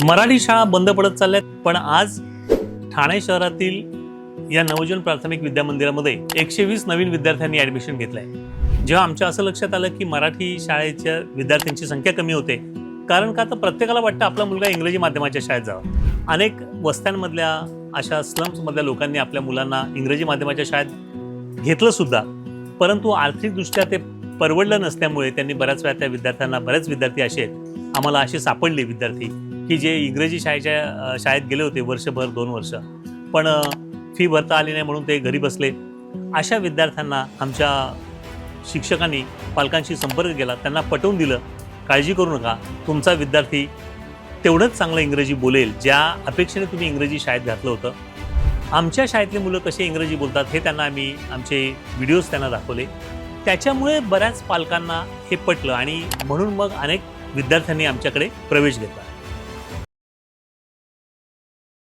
मराठी शाळा बंद पडत चालल्यात, पण आज ठाणे शहरातील या नवजीवन प्राथमिक विद्यामंदिरामध्ये 120 नवीन विद्यार्थ्यांनी ॲडमिशन घेतलंय। जेव्हा आमच्या असं लक्षात आलं की मराठी शाळेच्या विद्यार्थ्यांची संख्या कमी होते, कारण का तर प्रत्येकाला वाटतं आपला मुलगा इंग्रजी माध्यमाच्या शाळेत जावा। अनेक वस्त्यांमधल्या अशा स्लम्समधल्या लोकांनी आपल्या मुलांना इंग्रजी माध्यमाच्या शाळेत घेतलं सुद्धा, परंतु आर्थिकदृष्ट्या ते परवडलं नसल्यामुळे त्यांनी बऱ्याच विद्यार्थी असे आहेत, आम्हाला असे सापडले विद्यार्थी की जे इंग्रजी शाळेत गेले होते वर्षभर 2 वर्ष, पण फी भरता आली नाही म्हणून ते घरी बसले। अशा विद्यार्थ्यांना आमच्या शिक्षकांनी पालकांशी संपर्क केला, त्यांना पटवून दिलं, काळजी करू नका, तुमचा विद्यार्थी तेवढंच चांगलं इंग्रजी बोलेल ज्या अपेक्षेने तुम्ही इंग्रजी शाळेत घातलं होतं। आमच्या शाळेतली मुलं कसे इंग्रजी बोलतात हे त्यांना आम्ही आमचे व्हिडिओज त्यांना दाखवले, त्याच्यामुळे बऱ्याच पालकांना हे पटलं आणि म्हणून मग अनेक विद्यार्थ्यांनी आमच्याकडे प्रवेश घेतला।